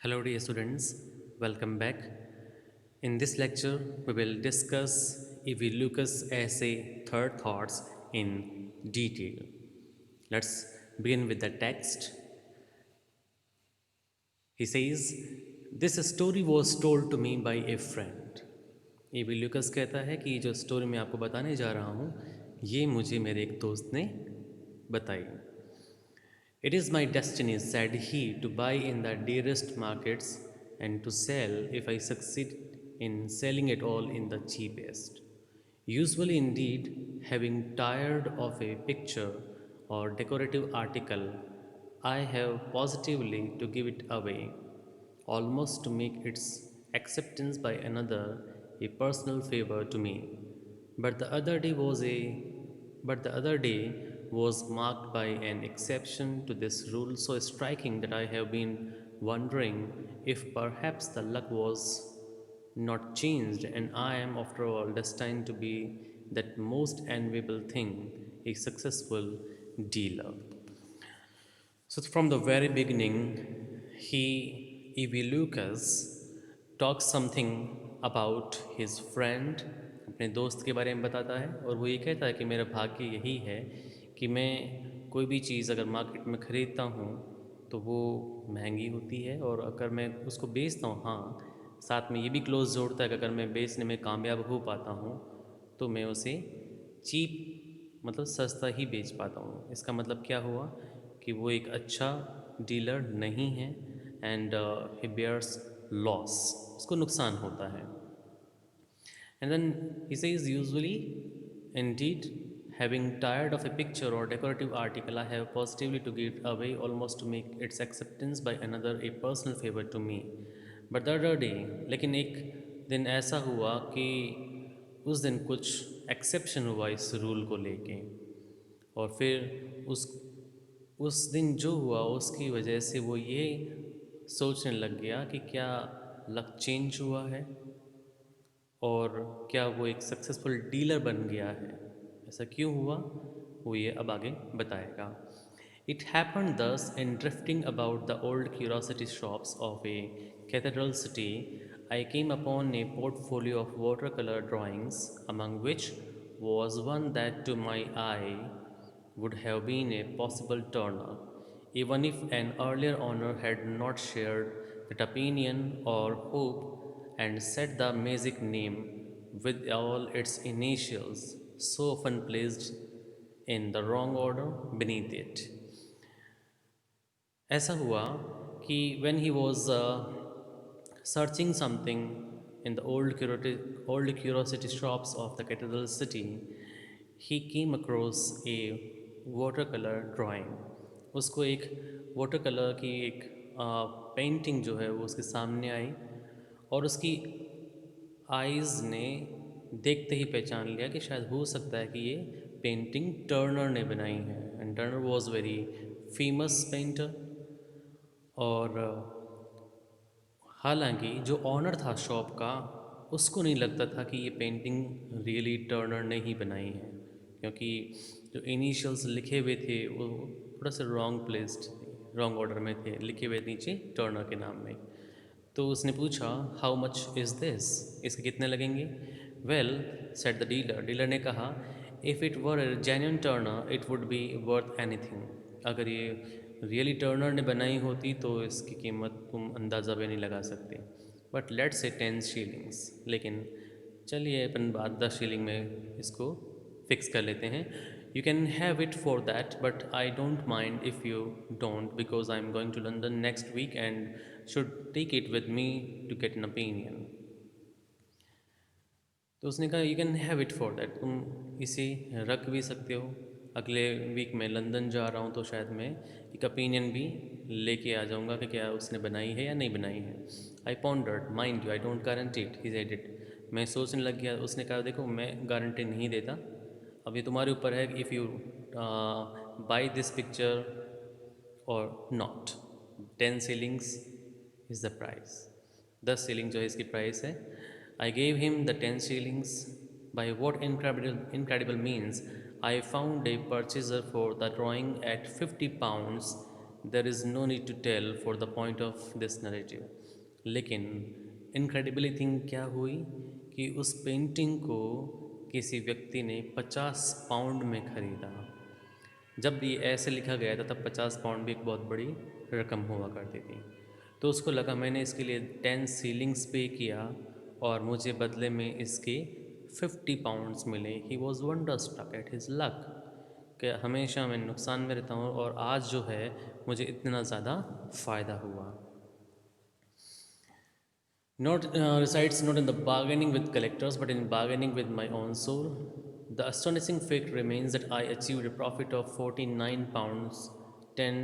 Hello, dear students. Welcome back. In this lecture, we will discuss Evilucas' essay Third Thoughts in detail. Let's begin with the text. He says, This story was told to me by a friend. एविल्यूकस कहता है कि जो story मैं आपको बताने जा रहा हूँ ये मुझे मेरे एक दोस्त ने बताई. It is my destiny, said he, to buy in the dearest markets and to sell if I succeed in selling it all in the cheapest. Usually, indeed, having tired of a picture or decorative article, I have positively to give it away, almost to make its acceptance by another a personal favor to me. But the other day was a but the other day was marked by an exception to this rule so striking that I have been wondering if perhaps the luck was not changed and I am after all destined to be that most enviable thing, a successful dealer. So from the very beginning, E.V. Lucas talks something about his friend, अपने दोस्त के बारे में बताता है और वो ये कहता है कि मेरा भाग्य यही है कि मैं कोई भी चीज़ अगर मार्केट में ख़रीदता हूँ तो वो महंगी होती है और अगर मैं उसको बेचता हूँ, हाँ, साथ में ये भी क्लोज जोड़ता है कि अगर मैं बेचने में कामयाब हो पाता हूँ तो मैं उसे चीप मतलब सस्ता ही बेच पाता हूँ. इसका मतलब क्या हुआ कि वो एक अच्छा डीलर नहीं है एंड ही बेयर्स लॉस, उसको नुकसान होता है. And then he says usually indeed having tired of a picture or decorative article I have positively to give away almost to make its acceptance by another a personal favor to me. But the other day, लेकिन एक दिन ऐसा हुआ कि उस दिन कुछ exception हुआ इस रूल को लेके और फिर उस दिन जो हुआ उसकी वजह से वो ये सोचने लग गया कि क्या लक चेंज हुआ है और क्या वो एक सक्सेसफुल डीलर बन गया है. ऐसा क्यों हुआ वो ये अब आगे बताएगा. It happened thus in drifting about the old curiosity shops of a cathedral city, I came upon a portfolio of watercolor drawings, among which was one that to my eye would have been a possible turner, even if an earlier owner had not shared that opinion or hope and set the magic name with all its initials so often placed in the wrong order beneath it. ऐसा हुआ कि when he was searching something in the old curiosity shops of the cathedral city, he came across a watercolor drawing. उसको एक watercolor की एक painting जो है वो उसके सामने आई और उसकी आइज़ ने देखते ही पहचान लिया कि शायद हो सकता है कि ये पेंटिंग टर्नर ने बनाई है. And Turner was very famous painter. और हालांकि जो ऑनर था शॉप का उसको नहीं लगता था कि ये पेंटिंग रियली टर्नर ने ही बनाई है, क्योंकि जो इनिशियल्स लिखे हुए थे वो थोड़ा सा रॉन्ग प्लेस्ड, रॉन्ग ऑर्डर में थे, लिखे हुए नीचे टर्नर के नाम में. तो उसने पूछा हाउ मच इज़ दिस, इसके कितने लगेंगे. Well said the dealer, dealer ने कहा if it were A genuine Turner it would B worth anything, अगर ये रियली टर्नर ने बनाई होती तो इसकी कीमत तुम अंदाज़ा भी नहीं लगा सकते. बट लेट्स से 10 शीलिंग्स, लेकिन चलिए अपन बात 10 शीलिंग में इसको फिक्स कर लेते हैं. You can have it for that but I don't mind if you don't because I am going to London next week and should take it with me to get an opinion. तो उसने कहा you can have it for that, तुम इसे रख भी सकते हो, अगले वीक मैं लंदन जा रहा हूँ तो शायद मैं एक ओपिनियन भी लेके आ जाऊँगा कि क्या उसने बनाई है या नहीं बनाई है. I pondered mind you I don't guarantee it, he said it. मैं सोचने लग गया. उसने कहा देखो मैं गारंटी नहीं देता, अब ये तुम्हारे ऊपर है if you buy this picture or not. 10 shillings is the price, 10 shilling जो है इसकी प्राइस है. I gave him the 10 shillings. By what incredible means I found a purchaser for the drawing at £50, there is no need to tell for the point of this narrative. लेकिन incredibly thing क्या हुई कि उस painting को किसी व्यक्ति ने 50 pound में ख़रीदा। जब ये ऐसे लिखा गया था तब 50 पाउंड भी एक बहुत बड़ी रकम हुआ करती थी। तो उसको लगा मैंने इसके लिए 10 सीलिंग्स पे किया और मुझे बदले में इसके 50 पाउंड्स मिले। He was wonderstruck at his luck कि हमेशा मैं नुकसान में रहता हूँ और आज जो है मुझे इतना ज़्यादा फ़ायदा हुआ। Not resides not in the bargaining with collectors, but in bargaining with my own soul. The astonishing fact remains that I achieved a profit of 49 pounds 10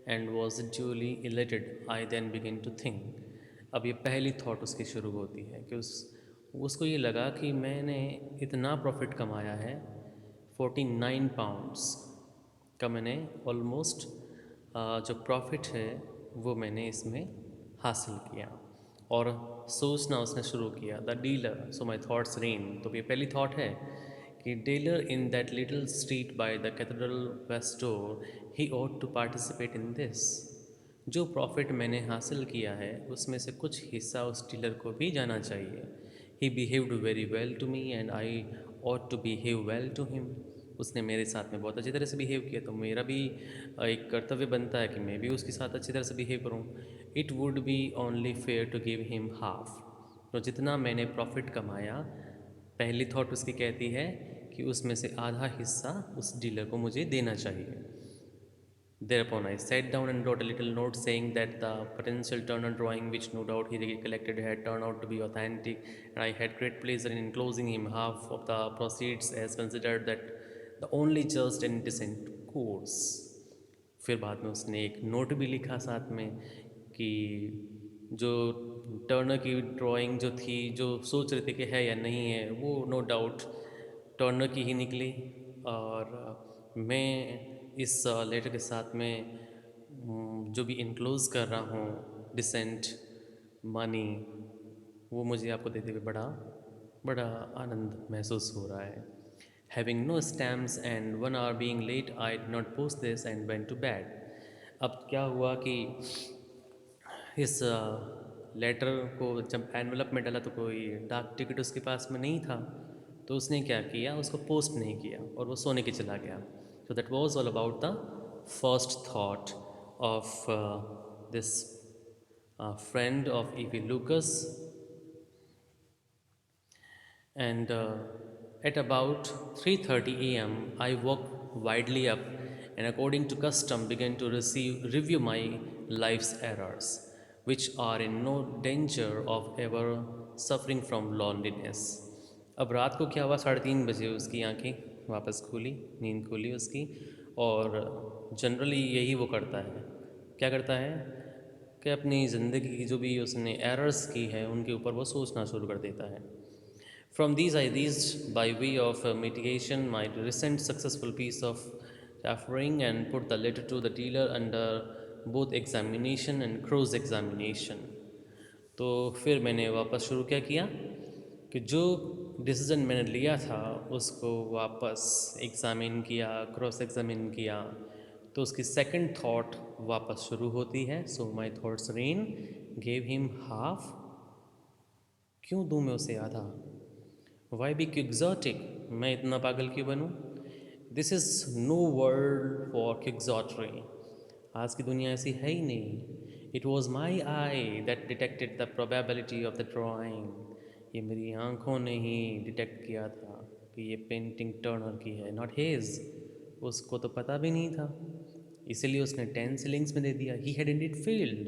and was duly elated. I then began to think. अब ये पहली thought उसकी शुरू होती है कि उसको ये लगा कि मैंने इतना प्रॉफिट कमाया है। 49 पाउंड्स का मैंने ऑलमोस्ट जो प्रॉफिट है वो मैंने इसमें हासिल किया। और सोचना उसने शुरू किया the dealer so my thoughts ran. तो ये पहली थाट है कि dealer in that little street by the cathedral west door he ought to participate in this. जो प्रॉफिट मैंने हासिल किया है उसमें से कुछ हिस्सा उस डीलर को भी जाना चाहिए। He behaved very well to me and I ought to behave well to him. उसने मेरे साथ में बहुत अच्छी तरह से बिहेव किया तो मेरा भी एक कर्तव्य बनता है कि मैं भी उसके साथ अच्छी तरह से बिहेव करूँ। It would be only fair to give him half. तो जितना मैंने प्रॉफिट कमाया, पहली थॉट उसकी कहती है कि उसमें से आधा हिस्सा उस डीलर को मुझे देना चाहिए। Thereupon I sat down and wrote a little note saying that the potential Turner drawing, which no doubt he recollected, had turned out to be authentic, and I had great pleasure in enclosing him half of the proceeds as considered that the only just and decent course. फिर बाद में उसने एक note भी लिखा साथ में कि जो टर्नर की ड्राइंग जो थी, जो सोच रहे थे कि है या नहीं है, वो नो डाउट टर्नर की ही निकली। और मैं इस लेटर के साथ में जो भी इनक्लोज़ कर रहा हूँ डिसेंट मनी, वो मुझे आपको देते हुए बड़ा बड़ा आनंद महसूस हो रहा है। Having no stamps and 1 hour being late I did not post this and went to bed. अब क्या हुआ कि इस लेटर को जब एनवलप में डाला तो कोई डाक टिकट उसके पास में नहीं था। तो उसने क्या किया, उसको पोस्ट नहीं किया और वो सोने के चला गया। So that was all about the first thought of this friend of E.V. Lucas. And at about 3:30 a.m., I woke widely up and, according to custom, began to review my life's errors, which are in no danger of ever suffering from loneliness. अब रात को क्या हुआ, 3:30 बजे उसकी आंखें वापस खुली, नींद खुली उसकी। और जनरली यही वो करता है, क्या करता है कि अपनी ज़िंदगी की जो भी उसने एरर्स की है उनके ऊपर वो सोचना शुरू कर देता है। From these I reached, by way of mitigation, my recent successful piece of taffering and put the letter to the dealer under both examination and cross examination. तो फिर मैंने वापस शुरू क्या किया कि जो डिसीज़न मैंने लिया था उसको वापस एग्ज़ामिन किया, क्रॉस एग्ज़ामिन किया। तो उसकी सेकंड थॉट वापस शुरू होती है। So my thoughts rain gave him half. क्यों दूँ मैं उसे आधा? वाई बी क्विक्जॉटिक, मैं इतना पागल क्यों बनूँ? This is no world for quixotry. आज की दुनिया ऐसी है ही नहीं। It was my eye that detected the probability of the drawing. ये मेरी आँखों ने ही डिटेक्ट किया था कि ये पेंटिंग टर्नर की है, नॉट हेज। उसको तो पता भी नहीं था, इसीलिए उसने 10 सीलिंग्स में दे दिया। ही हैड इंडीड फेल्ड,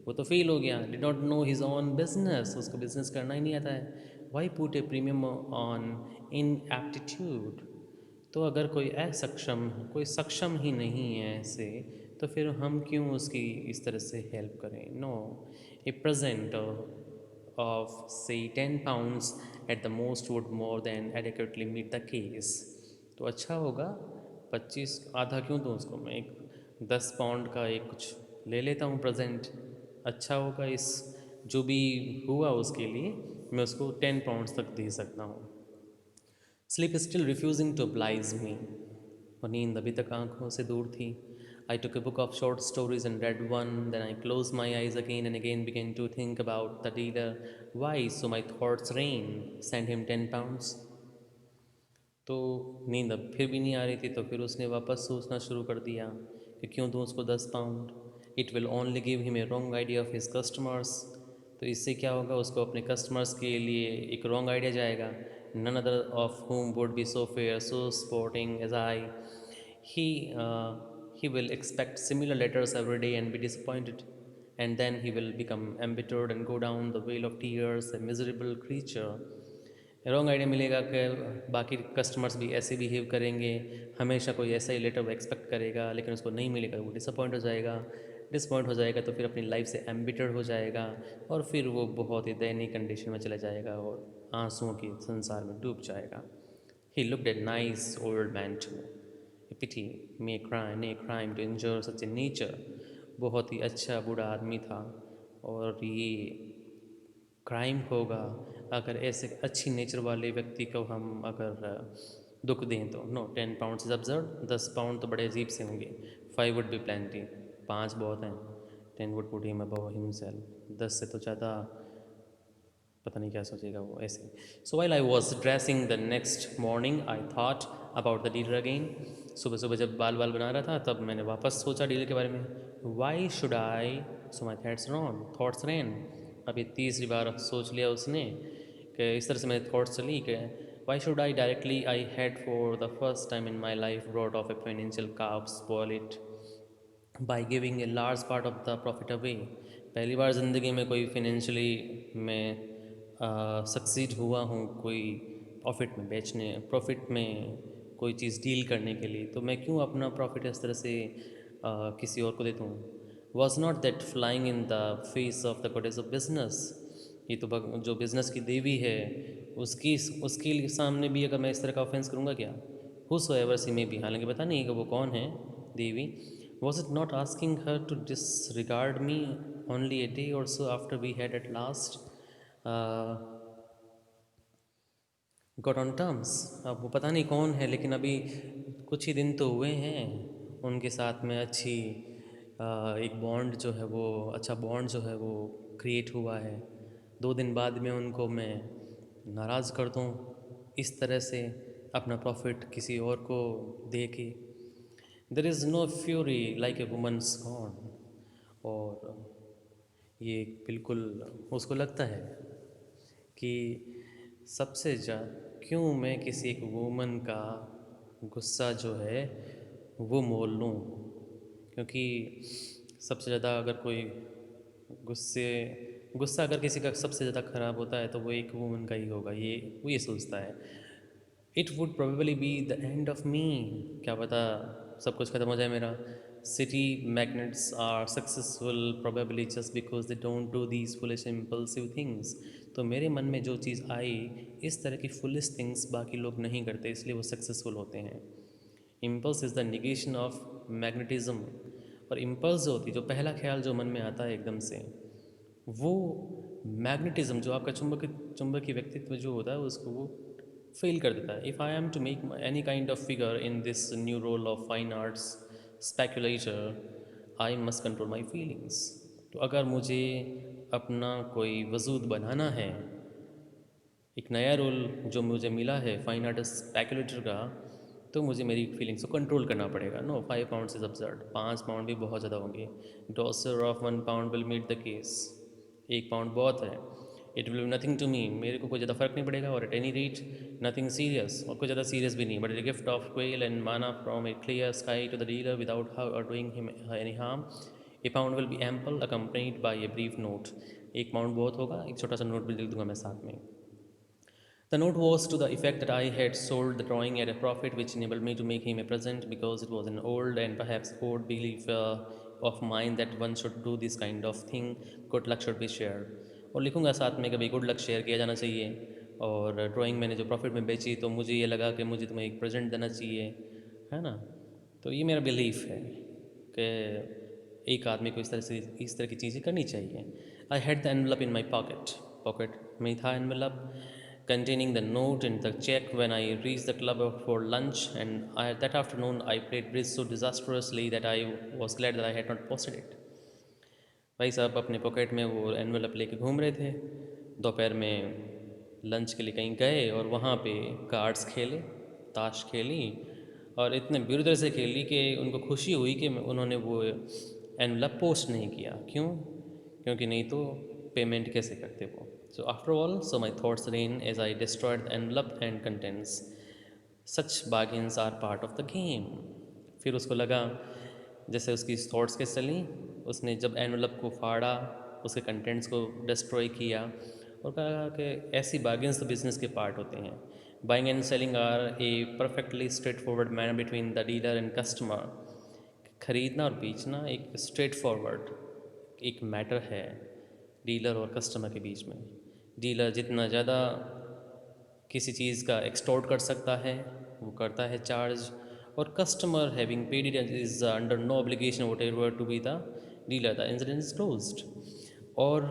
वो तो फेल हो गया। Did not know his own business, उसको बिजनेस करना ही नहीं आता है। Why put a premium on in aptitude. तो अगर कोई असक्षम, कोई सक्षम ही नहीं है ऐसे, तो फिर हम क्यों उसकी इस तरह से हेल्प करें? No, a present of say 10 pounds at the most would more than adequately meet the case। तो अच्छा होगा 25, आधा क्यों दूँ उसको, मैं एक 10 पाउंड का एक कुछ ले लेता हूँ प्रेजेंट। अच्छा होगा, इस जो भी हुआ उसके लिए मैं उसको 10 पाउंड्स तक दे सकता हूँ। Sleep still refusing to oblige me, और नींद अभी तक आँखों से दूर थी। I took a book of short stories and read one. Then I closed my eyes again and again, began to think about the dealer. Why? So my thoughts rain. Send him £10. तो नींद अब फिर भी नहीं आ रही थी, तो फिर उसने वापस सोचना शुरू कर दिया कि क्यों दूँ उसको £10। It will only give him a wrong idea of his customers. तो इससे क्या होगा, उसको अपने कस्टमर्स के लिए एक रॉन्ग आइडिया जाएगा। None other of whom would be so fair, so sporting as I. He he will expect similar letters every day and be disappointed, and then he will become embittered and go down the vale of tears, a miserable creature. Wrong idea मिलेगा कि बाकी customers भी ऐसे behave करेंगे, हमेशा कोई ऐसा ही letter वो एक्सपेक्ट करेगा, लेकिन उसको नहीं मिलेगा, वो डिसअपॉइंट हो जाएगा। डिसअपॉइंट हो जाएगा तो फिर अपनी लाइफ से एम्बिटर्ड हो जाएगा, और फिर वो बहुत ही दयनीय कंडीशन में चला जाएगा और आंसुओं के संसार में डूब जाएगा। He looked a nice old man too, a pity may crime to injure such a nature. बहुत ही अच्छा बूढ़ा आदमी था, और ये क्राइम होगा अगर ऐसे अच्छी नेचर वाले व्यक्ति को हम अगर दुख दें तो। No, £10 is absurd. £10 तो बड़े अजीब से होंगे। 5 वुड बी प्लेंटी, 5 बहुत हैं। 10 would put him above himself, 10 से तो ज़्यादा पता नहीं क्या सोचेगा वो ऐसे। So while I was dressing the next morning I thought about the dealer again. सुबह सुबह जब बाल बना रहा था तब मैंने वापस सोचा डीलर के बारे में। Why should I, so my thoughts ran. अभी तीसरी बार सोच लिया उसने कि इस तरह से मेरे थॉट्स चली कि Y should I directly I had for the first time in my life brought of a financial calf spoil it by giving a large part of the profit away. पहली बार ज़िंदगी में कोई फिनेंशियली मैं succeed हुआ हूँ, कोई profit में कोई चीज़ डील करने के लिए, तो मैं क्यों अपना प्रॉफिट इस तरह से किसी और को देता हूँ। Was not that flying in the face of the goddess of business. ये तो जो बिज़नेस की देवी है, उसके सामने भी अगर मैं इस तरह का ऑफेंस करूँगा क्या। हु सो एवर सी में भी, हालांकि पता नहीं कि वो कौन है देवी। Was it not asking her to disregard me only a day or so after we had at last got on terms. अब वो पता नहीं कौन है, लेकिन अभी कुछ ही दिन तो हुए हैं उनके साथ में अच्छी एक बॉन्ड जो है वो, अच्छा बॉन्ड जो है वो क्रिएट हुआ है। 2 दिन बाद में उनको मैं नाराज़ कर दूँ इस तरह से, अपना प्रॉफिट किसी और को दे के। There is no fury like a woman scorn. और ये बिल्कुल उसको लगता है कि सबसे क्यों मैं किसी एक वूमन का गुस्सा जो है वो मोल लूँ, क्योंकि सबसे ज़्यादा अगर कोई गुस्सा अगर किसी का सबसे ज़्यादा ख़राब होता है तो वो एक वूमन का ही होगा, वो ये सोचता है। It would probably be the end of me, क्या पता सब कुछ ख़त्म हो जाए मेरा। City magnates are successful probably just because they don't do these foolish impulsive things. तो मेरे मन में जो चीज़ आई, इस तरह की फुलिश थिंग्स बाकी लोग नहीं करते, इसलिए वो सक्सेसफुल होते हैं। Impulse is the negation of magnetism. और इम्पल्स जो होती है, जो पहला ख्याल जो मन में आता है एकदम से, वो मैग्नेटिज्म जो आपका चुंबकीय व्यक्तित्व जो होता है उसको वो फेल कर देता है। If I am to make any kind of figure in this new role of fine arts speculator, I must control my feelings. तो अगर मुझे अपना कोई वजूद बनाना है, एक नया रोल जो मुझे मिला है फाइन आर्ट स्पेकुलेटर का, तो मुझे मेरी फीलिंग्स को कंट्रोल करना पड़ेगा। नो, £5 इज़ अब्सर्ड, £5 भी बहुत ज़्यादा होंगे। Douceur of £1 will meet the case. £1 बहुत है। It will be nothing to me, मेरे को कोई ज़्यादा फ़र्क नहीं पड़ेगा। और at any rate nothing serious, और कोई ज़्यादा सीरियस भी नहीं। But the gift of quail and manna from a clear sky to the dealer without doing him any harm. £1 will be ample accompanied by a brief note. £1 बहुत होगा, एक छोटा सा नोट भी लिख दूंगा मैं साथ में। The note was to the effect that I had sold the drawing at a profit, which enabled me to make him a present, because it was an old and perhaps old belief of mine that one should do this kind of thing. Good luck should be shared. और लिखूँगा साथ में कभी good luck share किया जाना चाहिए। और drawing मैंने जो प्रॉफिट में बेची तो मुझे ये लगा कि मुझे तुम्हें एक प्रेजेंट देना चाहिए, है ना। तो ये मेरा बिलीफ है कि एक आदमी को इस तरह की चीज़ें करनी चाहिए। I had the envelope in my pocket में ही था envelope. containing the note and the check when I reached the club for lunch. And that afternoon, I played bridge so disastrously that I was glad that I had not posted it. भाई साहब अपने pocket में वो envelope लेके घूम रहे थे। दोपहर में लंच के लिए कहीं गए और वहाँ पे कार्ड्स खेले, ताश खेली और इतने बुरी तरह से खेली कि उनको खुशी हुई कि उन्होंने वो एनवेलप पोस्ट नहीं किया। क्यों? क्योंकि नहीं तो पेमेंट कैसे करते वो। So after all, so my thoughts ran as I destroyed the envelope and contents. Such bargains are part of the game. फिर उसको लगा, जैसे उसकी थॉट्स कैसे चली, उसने जब एनवलप को फाड़ा, उसके कंटेंट्स को डिस्ट्रॉय किया और कहा कि ऐसी बार्गेन्स तो बिजनेस के पार्ट होते हैं। Buying and selling are a perfectly straight forward manner between the dealer and customer. खरीदना और बेचना एक स्ट्रेट फॉरवर्ड एक मैटर है डीलर और कस्टमर के बीच में। डीलर जितना ज़्यादा किसी चीज़ का एक्सटोर्ट कर सकता है वो करता है चार्ज, और customer having paid it is under no obligation whatever to be the dealer, the incident is closed. और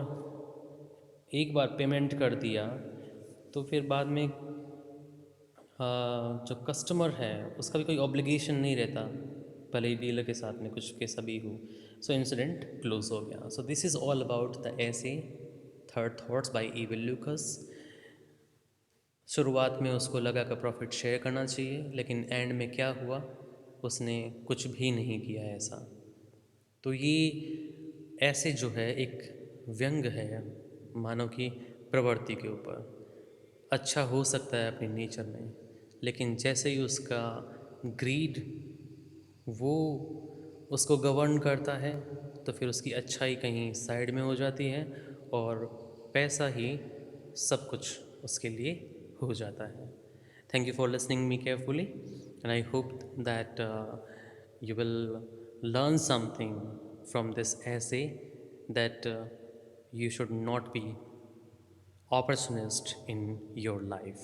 एक बार पेमेंट कर दिया तो फिर बाद में जो कस्टमर है उसका भी कोई ऑब्लिगेशन नहीं रहता, भले ही डीलर के साथ में कुछ कैसा भी हो। सो इंसिडेंट क्लोज हो गया। So this is all about the essay third thoughts by able Lucas. शुरुआत में उसको लगा कि प्रॉफिट शेयर करना चाहिए, लेकिन एंड में क्या हुआ, उसने कुछ भी नहीं किया ऐसा। तो ये ऐसे जो है एक व्यंग है मानव की प्रवृत्ति के ऊपर। अच्छा हो सकता है अपनी नेचर में, लेकिन जैसे ही उसका ग्रीड वो उसको गवर्न करता है तो फिर उसकी अच्छाई कहीं साइड में हो जाती है और पैसा ही सब कुछ उसके लिए हो जाता है। Thank you for listening me carefully and I hope that you will learn something from this essay, that you should not be opportunist in your life.